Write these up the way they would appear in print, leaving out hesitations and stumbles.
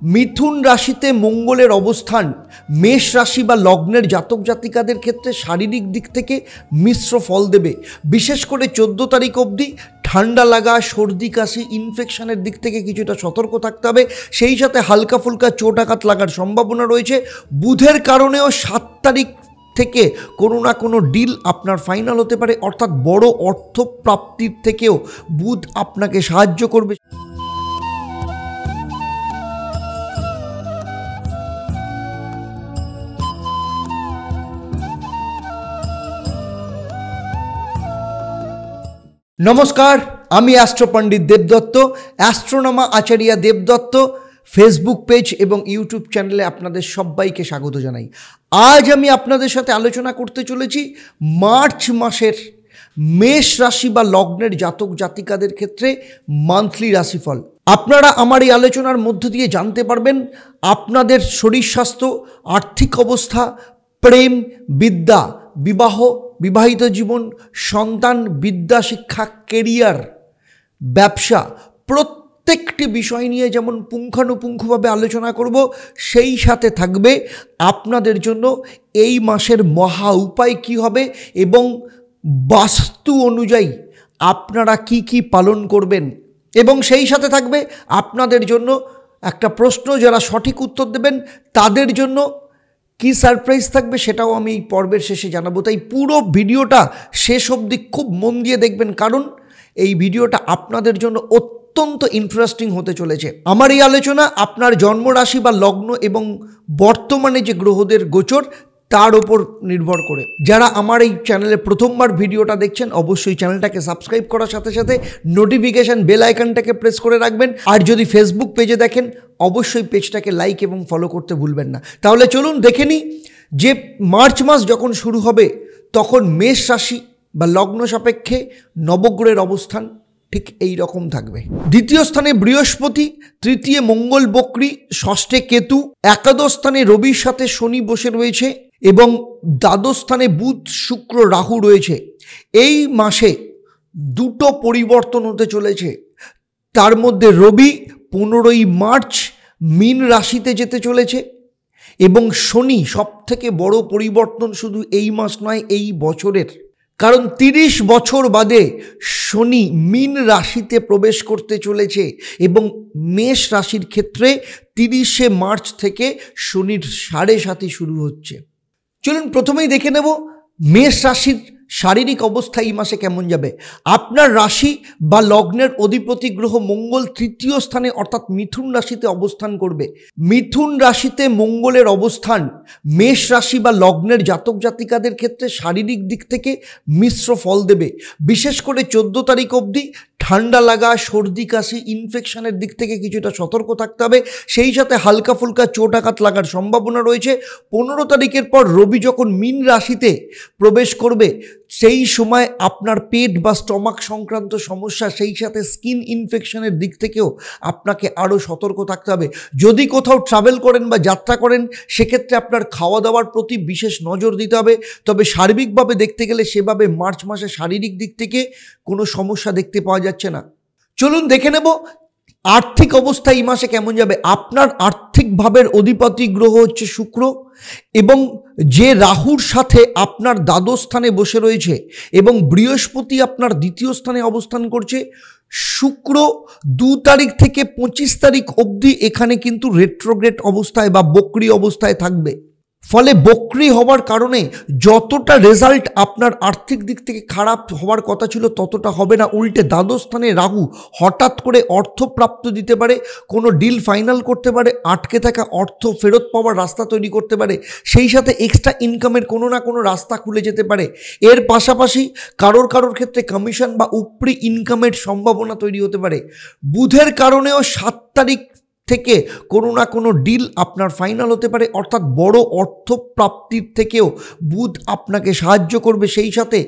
মিথুন রাশিতে মঙ্গলের অবস্থান মেষ রাশি বা লগ্নের জাতক জাতিকাদের ক্ষেত্রে শারীরিক দিক থেকে মিশ্র ফল দেবে। বিশেষ করে 14 তারিখ অবধি ঠান্ডা লাগা, সর্দি কাশি, ইনফেকশনের দিক থেকে কিছুটা সতর্ক থাকতে হবে। সেই সাথে হালকা ফুলকা চোট আঘাত লাগার সম্ভাবনা রয়েছে। বুধের কারণেও 7 তারিখ থেকে কোনো না কোনো ডিল আপনার ফাইনাল হতে পারে, অর্থাৎ বড় অর্থ প্রাপ্তির থেকেও বুধ আপনাকে সাহায্য করবে। নমস্কার, আমি অ্যাস্ট্রো পণ্ডিত দেবদত্ত, অ্যাস্ট্রোনমা আচার্য দেবদত্ত ফেসবুক পেজ এবং ইউটিউব চ্যানেলে আপনাদের সবাইকে স্বাগত জানাই। আজ আমি আপনাদের সাথে আলোচনা করতে চলেছি মার্চ মাসের মেষ রাশি বা লগ্নের জাতক জাতিকাদের ক্ষেত্রে মান্থলি রাশিফল। আপনারা আমার এই আলোচনার মধ্য দিয়ে জানতে পারবেন আপনাদের শরীর স্বাস্থ্য, আর্থিক অবস্থা, প্রেম, বিদ্যা, বিবাহ, বিবাহিত জীবন, সন্তান, বিদ্যা, শিক্ষা, কেরিয়ার, ব্যবসা, প্রত্যেকটি বিষয় নিয়ে যেমন পুঙ্খানুপুঙ্খভাবে আলোচনা করব, সেই সাথে থাকবে আপনাদের জন্য এই মাসের মহা উপায় কী হবে এবং বাস্তু অনুযায়ী আপনারা কি কি পালন করবেন, এবং সেই সাথে থাকবে আপনাদের জন্য একটা প্রশ্ন, যারা সঠিক উত্তর দেবেন তাদের জন্য কি সারপ্রাইজ থাকবে সেটাও আমি এই পর্বের শেষে জানাবো। তাই পুরো ভিডিওটা শেষ অবধি খুব মন দিয়ে দেখবেন, কারণ এই ভিডিওটা আপনাদের জন্য অত্যন্ত ইন্টারেস্টিং হতে চলেছে। আমার এই আলোচনা আপনার জন্মরাশি বা লগ্ন এবং বর্তমানে যে গ্রহদের গোচর তার ওপর নির্ভর করে। যারা আমার এই চ্যানেলে প্রথমবার ভিডিওটা দেখছেন, অবশ্যই চ্যানেলটাকে সাবস্ক্রাইব করার সাথে সাথে নোটিফিকেশান বেল আইকনটাকে প্রেস করে রাখবেন। আর যদি ফেসবুক পেজে দেখেন, অবশ্যই পেজটাকে লাইক এবং ফলো করতে ভুলবেন না। তাহলে চলুন দেখে নিই যে মার্চ মাস যখন শুরু হবে তখন মেষ রাশি বা লগ্ন সাপেক্ষে নবগ্রহের অবস্থান ঠিক এই রকম থাকবে। দ্বিতীয় স্থানে বৃহস্পতি, তৃতীয় মঙ্গল বক্রী, ষষ্ঠে কেতু, একাদশ স্থানে রবির সাথে শনি বসে রয়েছে এবং দ্বাদশ স্থানে বুধ, শুক্র, রাহু রয়েছে। এই মাসে দুটো পরিবর্তন হতে চলেছে। তার মধ্যে রবি 15ই মার্চ মীন রাশিতে যেতে চলেছে এবং শনি, সবথেকে বড় পরিবর্তন শুধু এই মাস নয়, এই বছরের, কারণ 30 বছর বাদে শনি মীন রাশিতে প্রবেশ করতে চলেছে এবং মেষ রাশির ক্ষেত্রে 30শে মার্চ থেকে শনির 7.5 শুরু হচ্ছে। চলুন প্রথমেই দেখে নেব মেষ রাশির শারীরিক অবস্থা এই মাসে কেমন যাবে। আপনার রাশি বা লগ্নের অধিপতি গ্রহ মঙ্গল তৃতীয় স্থানে অর্থাৎ মিথুন রাশিতে অবস্থান করবে। মিথুন রাশিতে মঙ্গলের অবস্থান মেষ রাশি বা লগ্নের জাতক জাতিকাদের ক্ষেত্রে শারীরিক দিক থেকে মিশ্র ফল দেবে। বিশেষ করে 14 তারিখ অবধি ঠান্ডা লাগা, সর্দি কাশি, ইনফেকশনের দিক থেকে কিছুটা সতর্ক থাকতে হবে। সেই সাথে হালকা ফুলকা চোট আঘাত লাগার সম্ভাবনা রয়েছে। 15 তারিখের পর রবি যখন মীন রাশিতে প্রবেশ করবে, সেই সময় আপনার পেট বা স্টমাক সংক্রান্ত সমস্যা, সেই সাথে স্কিন ইনফেকশনের দিক থেকেও আপনাকে আরও সতর্ক থাকতে হবে। যদি কোথাও ট্রাভেল করেন বা যাত্রা করেন, সেক্ষেত্রে আপনার খাওয়া দাওয়ার প্রতি বিশেষ নজর দিতে হবে। তবে সার্বিকভাবে দেখতে গেলে সেভাবে মার্চ মাসে শারীরিক দিক থেকে কোনো সমস্যা দেখতে পাওয়া যাচ্ছে না। চলুন দেখে নেব আর্থিক অবস্থা এই মাসে কেমন যাবে। আপনার আর্থিক ভাবের অধিপতি গ্রহ হচ্ছে শুক্র এবং যে রাহুর সাথে আপনার দ্বাদশ স্থানে বসে রয়েছে এবং বৃহস্পতি আপনার দ্বিতীয় স্থানে অবস্থান করছে। শুক্র 2 তারিখ থেকে 25 তারিখ অবধি এখানে কিন্তু রেট্রোগ্রেড অবস্থায় বা বক্রী অবস্থায় থাকবে। ফলে বক্রী হওয়ার কারণে যতটা রেজাল্ট আপনার আর্থিক দিক থেকে খারাপ হওয়ার কথা ছিল ততটা হবে না। উল্টে দ্বাদশ স্থানে রাহু হঠাৎ করে অর্থপ্রাপ্ত দিতে পারে, কোনো ডিল ফাইনাল করতে পারে, আটকে থাকা অর্থ ফেরত পাওয়ার রাস্তা তৈরি করতে পারে। সেই সাথে এক্সট্রা ইনকামের কোনো না কোনো রাস্তা খুলে যেতে পারে। এর পাশাপাশি কারোর ক্ষেত্রে কমিশন বা উপরি ইনকামের সম্ভাবনা তৈরি হতে পারে। বুধের কারণেও 7 তারিখ থেকে কোনো না কোনো ডিল আপনার ফাইনাল হতে পারে, অর্থাৎ বড় অর্থ প্রাপ্তির থেকেও বুধ আপনাকে সাহায্য করবে। সেই সাথে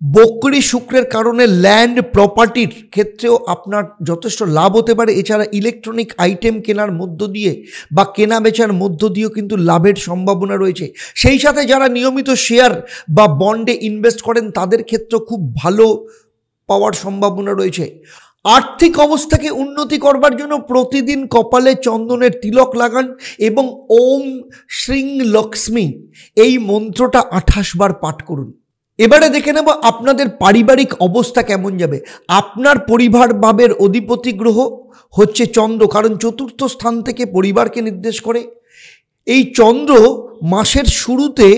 বক্রী শুক্রের কারণে ল্যান্ড প্রপার্টির ক্ষেত্রেও আপনার যথেষ্ট লাভ হতে পারে। এছাড়া ইলেকট্রনিক আইটেম কেনার মধ্য দিয়ে বা কেনা বেচার মধ্য দিয়েও কিন্তু লাভের সম্ভাবনা রয়েছে। সেই সাথে যারা নিয়মিত শেয়ার বা বন্ডে ইনভেস্ট করেন তাদের ক্ষেত্রেও খুব ভালো পাওয়ার সম্ভাবনা রয়েছে। আর্থিক অবস্থাকে উন্নতি করবার জন্য প্রতিদিন কপালে চন্দনের তিলক লাগান এবং ওম শ্রীং লক্ষ্মী এই মন্ত্রটা 28 বার পাঠ করুন। এবারে দেখে নেব আপনাদের পারিবারিক অবস্থা কেমন যাবে। আপনার পরিবার ভাবের অধিপতি গ্রহ হচ্ছে চন্দ্র, কারণ চতুর্থ স্থান থেকে পরিবারকে নির্দেশ করে। এই চন্দ্র মাসের শুরুতে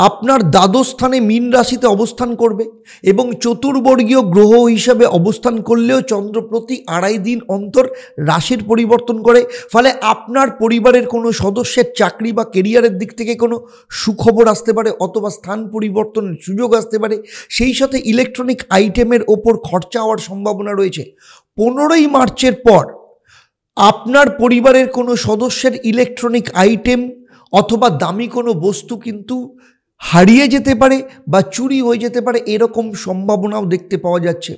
আপনার দ্বাদশ স্থানে মীন রাশিতে অবস্থান করবে এবং চতুর্বর্গীয় গ্রহ হিসাবে অবস্থান করলেও চন্দ্র প্রতি 2.5 দিন অন্তর রাশির পরিবর্তন করে। ফলে আপনার পরিবারের কোনো সদস্যের চাকরি বা কেরিয়ারের দিক থেকে কোনো সুখবর আসতে পারে অথবা স্থান পরিবর্তনের সুযোগ আসতে পারে। সেই সাথে ইলেকট্রনিক আইটেমের ওপর খরচা হওয়ার সম্ভাবনা রয়েছে। 15ই মার্চের পর আপনার পরিবারের কোনো সদস্যের ইলেকট্রনিক আইটেম অথবা দামি কোনো বস্তু কিন্তু হারিয়ে যেতে পারে বা চুরি হয়ে যেতে পারে, এরকম সম্ভাবনাও দেখতে পাওয়া যাচ্ছে।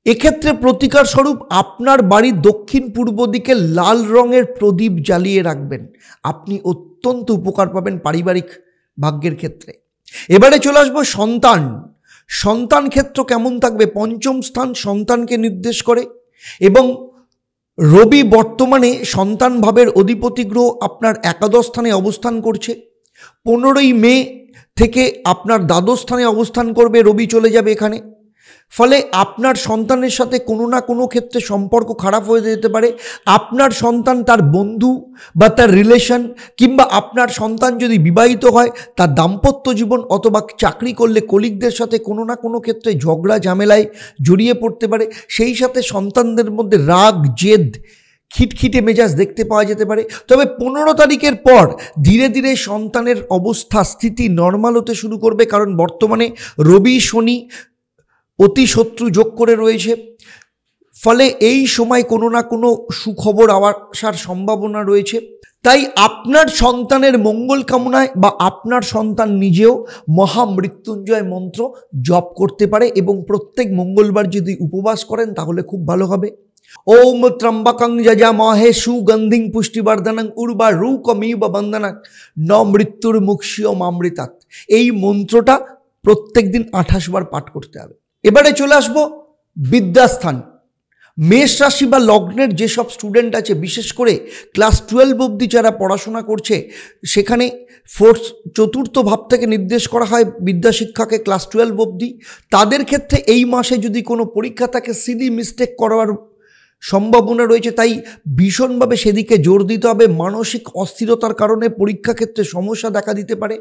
এক্ষেত্রে প্রতিকার স্বরূপ আপনার বাড়ির দক্ষিণ পূর্ব দিকে লাল রঙের প্রদীপ জ্বালিয়ে রাখবেন, আপনি অত্যন্ত উপকার পাবেন পারিবারিক ভাগ্যের ক্ষেত্রে। এবারে চলে আসবো সন্তান ক্ষেত্র কেমন থাকবে। পঞ্চম স্থান সন্তানকে নির্দেশ করে এবং রবি বর্তমানে সন্তান ভাবের অধিপতি গ্রহ আপনার একাদশ স্থানে অবস্থান করছে। 15ই মে থেকে আপনার দ্বাদশ স্থানে অবস্থান করবে, রবি চলে যাবে এখানে। ফলে আপনার সন্তানের সাথে কোনো না কোনো ক্ষেত্রে সম্পর্ক খারাপ হয়ে যেতে পারে। আপনার সন্তান তার বন্ধু বা তার রিলেশন কিংবা আপনার সন্তান যদি বিবাহিত হয় তার দাম্পত্য জীবন অথবা চাকরি করলে কলিগদের সাথে কোনো না কোনো ক্ষেত্রে ঝগড়া ঝামেলায় জড়িয়ে পড়তে পারে। সেই সাথে সন্তানদের মধ্যে রাগ জেদ খিটখিটে মেজাজ দেখতে পাওয়া যেতে পারে। তবে 15 তারিখের পর ধীরে ধীরে সন্তানের অবস্থা স্থিতি নর্মাল হতে শুরু করবে, কারণ বর্তমানে রবি শনি অতি শত্রু যোগ করে রয়েছে। ফলে এই সময় কোনো না কোনো সুখবর আসার সম্ভাবনা রয়েছে। তাই আপনার সন্তানের মঙ্গল কামনায় বা আপনার সন্তান নিজেও মহামৃত্যুঞ্জয় মন্ত্র জপ করতে পারে এবং প্রত্যেক মঙ্গলবার যদি উপবাস করেন তাহলে খুব ভালো হবে। ওম ত্রম্বকং যজামহে সুগন্ধিং পুষ্টিবর্ধনং উর্বারুকমিব বন্দনাং ন মৃত্যুর মুক্ষীয় মামৃতাৎ। এই মন্ত্রটা প্রত্যেক দিন 28 বার পাঠ করতে হবে। এবারে চলে আসবো বিদ্যাস্থান। মেষ রাশি বা লগ্নের যেসব স্টুডেন্ট আছে, বিশেষ করে ক্লাস 12 অবধি যারা পড়াশোনা করছে, সেখানে চতুর্থ ভাব থেকে নির্দেশ করা হয় বিদ্যাশিক্ষাকে ক্লাস 12 অবধি। তাদের ক্ষেত্রে এই মাসে যদি কোনো পরীক্ষা থাকে সিলি মিস্টেক করার সম্ভাবনা রয়েছে, তাই ভীষণভাবে সেদিকে জোর দিতে হবে। মানসিক অস্থিরতার কারণে পরীক্ষা ক্ষেত্রে সমস্যা দেখা দিতে পারে।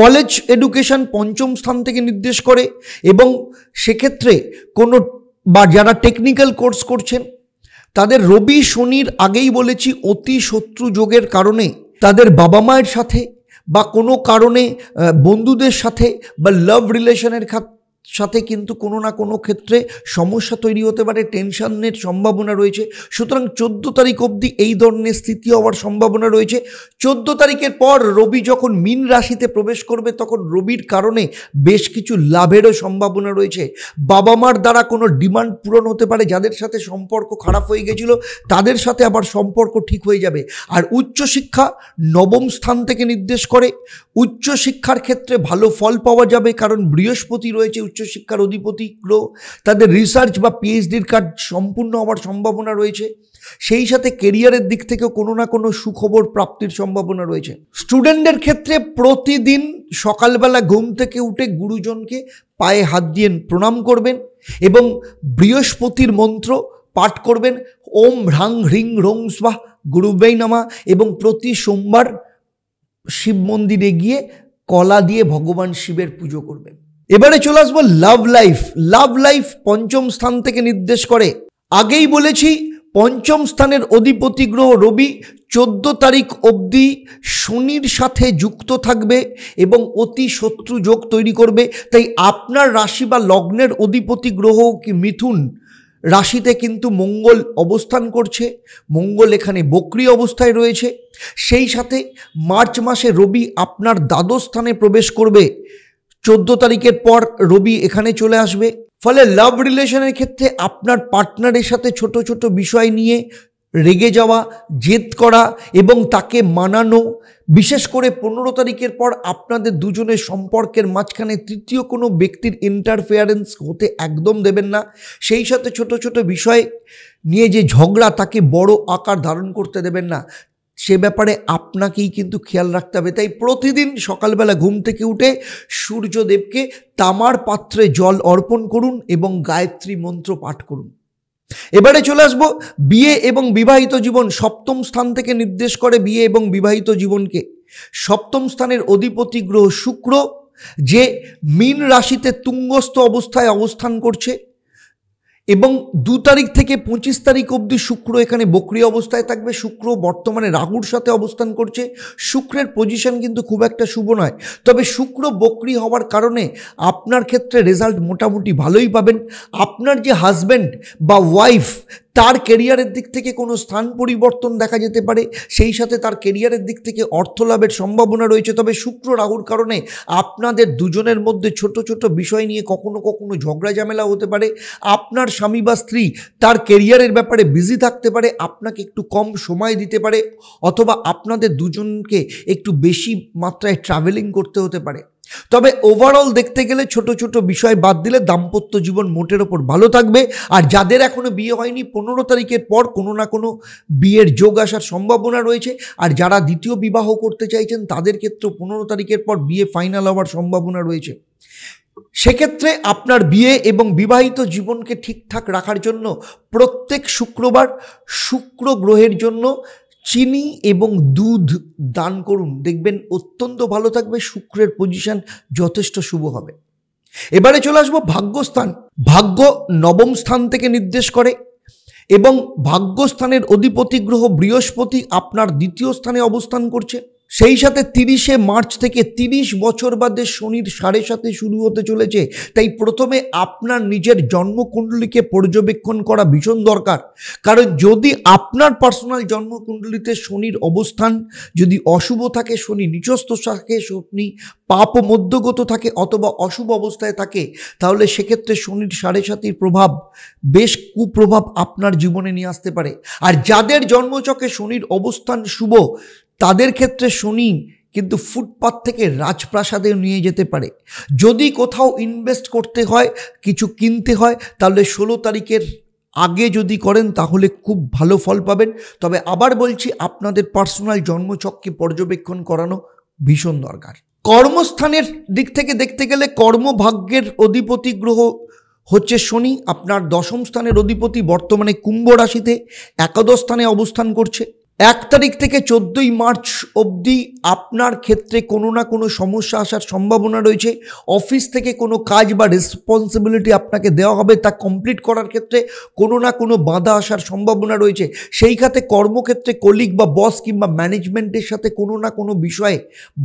কলেজ এডুকেশন পঞ্চম স্থান থেকে নির্দেশ করে এবং সেক্ষেত্রে কোনো বা যারা টেকনিক্যাল কোর্স করছেন তাদের রবি শনির আগেই বলেছি অতি শত্রু যোগের কারণে তাদের বাবা মায়ের সাথে বা কোনো কারণে বন্ধুদের সাথে বা লাভ রিলেশনের সাথে কিন্তু কোনো না কোনো ক্ষেত্রে সমস্যা তৈরি হতে পারে, টেনশনের সম্ভাবনা রয়েছে। সুতরাং 14 তারিখ অবধি এই ধরনের স্থিতি হওয়ার সম্ভাবনা রয়েছে। 14 তারিখের পর রবি যখন মীন রাশিতে প্রবেশ করবে তখন রবির কারণে বেশ কিছু লাভেরও সম্ভাবনা রয়েছে। বাবা মার দ্বারা কোনো ডিমান্ড পূরণ হতে পারে, যাদের সাথে সম্পর্ক খারাপ হয়ে গেছিল তাদের সাথে আবার সম্পর্ক ঠিক হয়ে যাবে। আর উচ্চশিক্ষা নবম স্থান থেকে নির্দেশ করে। উচ্চশিক্ষার ক্ষেত্রে ভালো ফল পাওয়া যাবে, কারণ বৃহস্পতি রয়েছে উচ্চশিক্ষার অধিপতি গ্রহ। তাদের রিসার্চ বা পিএইচডির কাজ সম্পূর্ণ হওয়ার সম্ভাবনা রয়েছে। সেই সাথে কেরিয়ারের দিক থেকেও কোনো না কোনো সুখবর প্রাপ্তির সম্ভাবনা রয়েছে। স্টুডেন্টদের ক্ষেত্রে প্রতিদিন সকালবেলা ঘুম থেকে উঠে গুরুজনকে পায়ে হাত দিয়ে প্রণাম করবেন এবং বৃহস্পতির মন্ত্র পাঠ করবেন, ওম হ্রাং হ্রিং রং স্বাহা গুরুবে নমঃ, এবং প্রতি সোমবার শিব মন্দিরে গিয়ে কলা দিয়ে ভগবান শিবের পুজো করবেন। এবারে চলে আসবো লাভ লাইফ পঞ্চম স্থান থেকে নির্দেশ করে। আগেই বলেছি পঞ্চম স্থানের অধিপতি গ্রহ রবি 14 তারিখ অবধি শনির সাথে যুক্ত থাকবে এবং অতি শত্রু যোগ তৈরি করবে। তাই আপনার রাশি বা লগ্নের অধিপতি গ্রহ কি মিথুন রাশিতে কিন্তু মঙ্গল অবস্থান করছে। মঙ্গল এখানে বক্রী অবস্থায় রয়েছে। সেই সাথে মার্চ মাসে রবি আপনার দ্বাদশ স্থানে প্রবেশ করবে। 14 তারিখের পর রবি এখানে চলে আসবে। ফলে লাভ রিলেশনের ক্ষেত্রে আপনার পার্টনারের সাথে ছোট ছোট বিষয় নিয়ে রেগে যাওয়া, জেদ করা এবং তাকে মানানো, বিশেষ করে 15 তারিখের পর আপনাদের দুজনের সম্পর্কের মাঝখানে তৃতীয় কোনো ব্যক্তির ইন্টারফেয়ারেন্স হতে একদম দেবেন না। সেই সাথে ছোট ছোট বিষয় নিয়ে যে ঝগড়া, তাকে বড় আকার ধারণ করতে দেবেন না। সে ব্যাপারে আপনাকেই কিন্তু খেয়াল রাখতে হবে। তাই প্রতিদিন সকালবেলা ঘুম থেকে উঠে সূর্যদেবকে তামার পাত্রে জল অর্পণ করুন এবং গায়ত্রী মন্ত্র পাঠ করুন। এবারে চলে আসবো বিয়ে এবং বিবাহিত জীবন। সপ্তম স্থান থেকে নির্দেশ করে বিয়ে এবং বিবাহিত জীবনকে। সপ্তম স্থানের অধিপতি গ্রহ শুক্র, যে মীন রাশিতে তুঙ্গস্থ অবস্থায় অবস্থান করছে এবং 2 তারিখ থেকে 25 তারিখ অবধি শুক্র এখানে বক্রী অবস্থায় থাকবে। শুক্র বর্তমানে রাহুর সাথে অবস্থান করছে। শুক্রের পজিশন কিন্তু খুব একটা শুভ নয়, তবে শুক্র বক্রী হওয়ার কারণে আপনার ক্ষেত্রে রেজাল্ট মোটামুটি ভালোই পাবেন। আপনার যে হাজব্যান্ড বা ওয়াইফ, তার কেরিয়ারের দিক থেকে কোনো স্থান পরিবর্তন দেখা যেতে পারে, সেই সাথে তার কেরিয়ারের দিক থেকে অর্থ লাভের সম্ভাবনা রয়েছে। তবে শুক্র রাহুর কারণে আপনাদের দুজনের মধ্যে ছোট ছোট বিষয় নিয়ে কখনো কখনো ঝগড়া ঝামেলা হতে পারে। আপনার স্বামী বা স্ত্রী তার কেরিয়ারের ব্যাপারে বিজি থাকতে পারে, আপনাকে একটু কম সময় দিতে পারে, অথবা আপনাদের দুজনকে একটু বেশি মাত্রায় ট্রাভেলিং করতে হতে পারে। তবে ওভারঅল দেখতে গেলে ছোট ছোট বিষয় বাদ দিলে দাম্পত্য জীবন মোটের ওপর ভালো থাকবে। আর যাদের এখনো বিয়ে হয়নি, 15 তারিখের পর কোনো না কোনো বিয়ের যোগ আসার সম্ভাবনা রয়েছে। আর যারা দ্বিতীয় বিবাহ করতে চাইছেন তাদের ক্ষেত্রে 15 তারিখের পর বিয়ে ফাইনাল হওয়ার সম্ভাবনা রয়েছে। সেক্ষেত্রে আপনার বিয়ে এবং বিবাহিত জীবনকে ঠিকঠাক রাখার জন্য প্রত্যেক শুক্রবার শুক্র গ্রহের জন্য চিনি এবং দুধ দান করুন, দেখবেন অত্যন্ত ভালো থাকবে। শুক্রের পজিশন যথেষ্ট শুভ হবে। এবারে চলে আসবো ভাগ্যস্থান। ভাগ্য নবম স্থান থেকে নির্দেশ করে এবং ভাগ্যস্থানের অধিপতি গ্রহ বৃহস্পতি আপনার দ্বিতীয় স্থানে অবস্থান করছে। সেই সাথে 30শে মার্চ থেকে 30 বছর বাদে শনির 7.5 শুরু হতে চলেছে। তাই প্রথমে আপনার নিজের জন্মকুণ্ডলীকে পর্যবেক্ষণ করা ভীষণ দরকার। কারণ যদি আপনার পার্সোনাল জন্মকুণ্ডলীতে শনির অবস্থান যদি অশুভ থাকে, শনি নিচস্থ থাকে, শনি পাপ মধ্যগত থাকে অথবা অশুভ অবস্থায় থাকে, তাহলে সেক্ষেত্রে শনির 7.5 প্রভাব, বেশ কুপ্রভাব আপনার জীবনে নিয়ে আসতে পারে। আর যাদের জন্মচকে শনির অবস্থান শুভ, তাদের ক্ষেত্রে শনি কিন্তু ফুটপাত থেকে রাজপ্রাসাদে নিয়ে যেতে পারে। যদি কোথাও ইনভেস্ট করতে হয়, কিছু কিনতে হয়, তাহলে 16 তারিখের আগে যদি করেন তাহলে খুব ভালো ফল পাবেন। তবে আবার বলছি, আপনাদের পার্সোনাল জন্মচককে পর্যবেক্ষণ করানো ভীষণ দরকার। কর্মস্থানের দিক থেকে দেখতে গেলে কর্মভাগ্যের অধিপতি গ্রহ হচ্ছে শনি, আপনার 10ম স্থানের অধিপতি, বর্তমানে কুম্ভ রাশিতে একাদশ স্থানে অবস্থান করছে। 1 তারিখ থেকে 14ই মার্চ অবধি আপনার ক্ষেত্রে কোনো না কোনো সমস্যা আসার সম্ভাবনা রয়েছে। অফিস থেকে কোনো কাজ বা রেসপন্সিবিলিটি আপনাকে দেওয়া হবে, তা কমপ্লিট করার ক্ষেত্রে কোনো না কোনো বাধা আসার সম্ভাবনা রয়েছে। সেই খাতে কর্মক্ষেত্রে কলিগ বা বস কিংবা ম্যানেজমেন্টের সাথে কোনো না কোনো বিষয়ে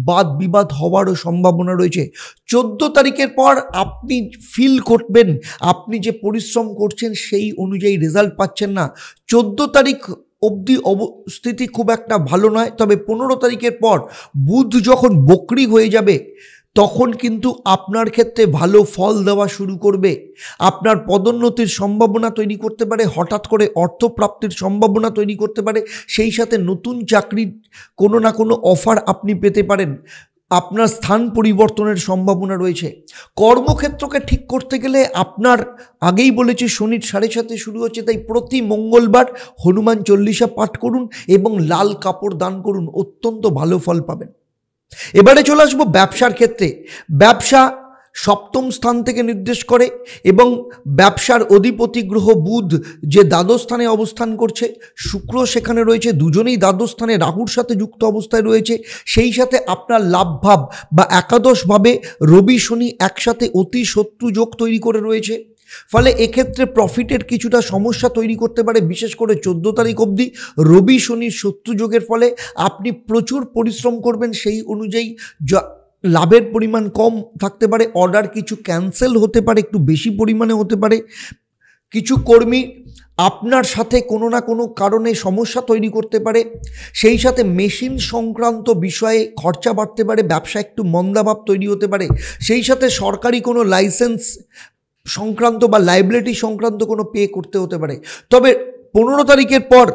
বাদ বিবাদ হওয়ারও সম্ভাবনা রয়েছে। 14 তারিখের পর আপনি ফিল করবেন আপনি যে পরিশ্রম করছেন সেই অনুযায়ী রেজাল্ট পাচ্ছেন না। 14 তারিখ অবধি অবস্থিতি খুব একটা ভালো নয়। তবে 15 তারিখের পর বুধ যখন বক্রী হয়ে যাবে, তখন কিন্তু আপনার ক্ষেত্রে ভালো ফল দেওয়া শুরু করবে। আপনার পদোন্নতির সম্ভাবনা তৈরি করতে পারে, হঠাৎ করে অর্থপ্রাপ্তির সম্ভাবনা তৈরি করতে পারে। সেই সাথে নতুন চাকরির কোনো না কোনো অফার আপনি পেতে পারেন। আপনার স্থান পরিবর্তনের সম্ভাবনা রয়েছে। কর্মক্ষেত্রকে ঠিক করতে গেলে আপনার, আগেই বলেছি, শনির 7.5 শুরু হচ্ছে। তাই প্রতি মঙ্গলবার হনুমান চল্লিশা পাঠ করুন এবং লাল কাপড় দান করুন, অত্যন্ত ভালো ফল পাবেন। এবারে চলে আসবো ব্যবসার ক্ষেত্রে। ব্যবসা 7ম স্থান থেকে নির্দেশ করে এবং ব্যবসার অধিপতি গ্রহ বুধ যে দ্বাদশ স্থানে অবস্থান করছে, শুক্র সেখানে রয়েছে, দুজনেই দ্বাদশ স্থানে রাহুর সাথে যুক্ত অবস্থায় রয়েছে। সেই সাথে আপনার লাভভাব বা একাদশভাবে রবি শনি একসাথে অতি শত্রু যোগ তৈরি করে রয়েছে। ফলে এক্ষেত্রে প্রফিটের কিছুটা সমস্যা তৈরি করতে পারে। বিশেষ করে 14 তারিখ অবধি রবি শনির শত্রু যোগের ফলে আপনি প্রচুর পরিশ্রম করবেন, সেই অনুযায়ী লাভের পরিমাণ কম থাকতে পারে। অর্ডার কিছু ক্যান্সেল হতে পারে, একটু বেশি পরিমাণে হতে পারে। কিছু কর্মী আপনার সাথে কোনো না কোনো কারণে সমস্যা তৈরি করতে পারে। সেই সাথে মেশিন সংক্রান্ত বিষয়ে খরচা বাড়তে পারে, ব্যবসা একটু মন্দাভাব তৈরি হতে পারে। সেই সাথে সরকারি কোনো লাইসেন্স সংক্রান্ত বা লাইবিলিটি সংক্রান্ত কোনো পে করতে হতে পারে। তবে 15 তারিখের পর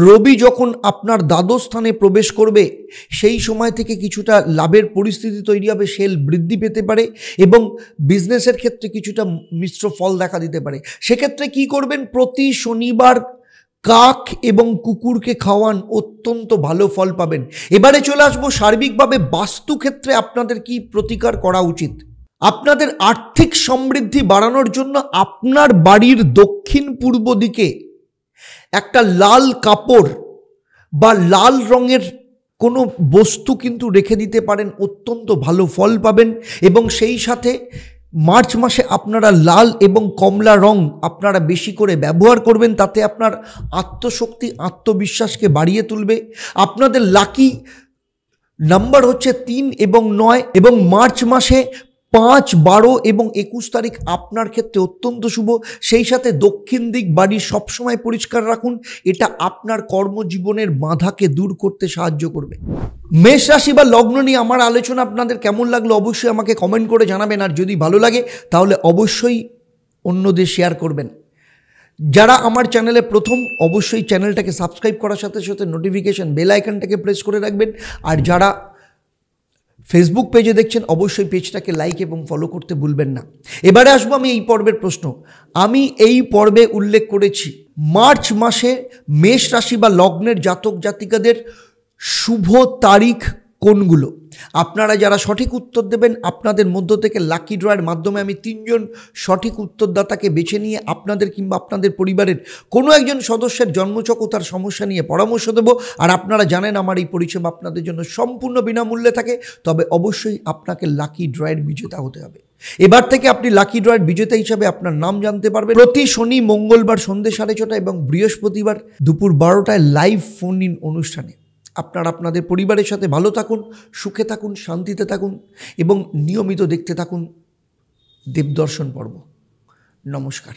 রবি যখন আপনার দ্বাদশ স্থানে প্রবেশ করবে, সেই সময় থেকে কিছুটা লাভের পরিস্থিতি তৈরি হবে, সেল বৃদ্ধি পেতে পারে এবং বিজনেসের ক্ষেত্রে কিছুটা মিশ্র ফল দেখা দিতে পারে। সেক্ষেত্রে কি করবেন, প্রতি শনিবার কাক এবং কুকুরকে খাওয়ান, অত্যন্ত ভালো ফল পাবেন। এবারে চলে আসবো সার্বিকভাবে বাস্তুক্ষেত্রে আপনাদের কি প্রতিকার করা উচিত। আপনাদের আর্থিক সমৃদ্ধি বাড়ানোর জন্য আপনার বাড়ির দক্ষিণ পূর্ব দিকে একটা লাল কাপড় বা লাল রঙের কোনো বস্তু কিন্তু রেখে দিতে পারেন, অত্যন্ত ভালো ফল পাবেন। এবং সেই সাথে মার্চ মাসে আপনারা লাল এবং কমলা রং আপনারা বেশি করে ব্যবহার করবেন, তাতে আপনার আত্মশক্তি আত্মবিশ্বাসকে বাড়িয়ে তুলবে। আপনাদের লাকি নাম্বার হচ্ছে 3 এবং 9 এবং মার্চ মাসে 5, 12 এবং 21 তারিখ আপনার ক্ষেত্রে অত্যন্ত শুভ। সেই সাথে দক্ষিণ দিক বাড়ি সবসময় পরিষ্কার রাখুন, এটা আপনার কর্মজীবনের বাধাকে দূর করতে সাহায্য করবে। মেষ রাশি বা লগ্ন নিয়ে আমার আলোচনা আপনাদের কেমন লাগলো অবশ্যই আমাকে কমেন্ট করে জানাবেন, আর যদি ভালো লাগে তাহলে অবশ্যই অন্যদের শেয়ার করবেন। যারা আমার চ্যানেলে প্রথম, অবশ্যই চ্যানেলটাকে সাবস্ক্রাইব করার সাথে সাথে নোটিফিকেশন বেল আইকনটাকে প্রেস করে রাখবেন। আর যারা ফেসবুক পেজে দেখছেন অবশ্যই পেজটাকে লাইক এবং ফলো করতে ভুলবেন না। এবারে আসবো আমি এই পর্বের প্রশ্ন। আমি এই পর্বে উল্লেখ করেছি মার্চ মাসে মেষ রাশি বা লগ্নের জাতক জাতিকাদের শুভ তারিখ কোনগুলো। আপনারা যারা সঠিক উত্তর দেবেন, আপনাদের মধ্য থেকে লাকি ড্রয়ের মাধ্যমে আমি 3 জন সঠিক উত্তরদাতাকে বেছে নিয়ে আপনাদের কিংবা আপনাদের পরিবারের কোনো একজন সদস্যের জন্মছক ও তার সমস্যা নিয়ে পরামর্শ দেব। আর আপনারা জানেন আমার এই পরিষেবা আপনাদের জন্য সম্পূর্ণ বিনামূল্যে থাকে, তবে অবশ্যই আপনাকে লাকি ড্রয়ের বিজেতা হতে হবে। এবার থেকে আপনি লাকি ড্রয়ের বিজেতা হিসাবে আপনার নাম জানতে পারবেন প্রতি শনি, মঙ্গলবার সন্ধ্যে 6:30 এবং বৃহস্পতিবার দুপুর 12টায় লাইভ ফোন ইন অনুষ্ঠানে। আপনারা আপনাদের পরিবারের সাথে ভালো থাকুন, সুখে থাকুন, শান্তিতে থাকুন এবং নিয়মিত দেখতে থাকুন দেবদর্শন পর্ব। নমস্কার।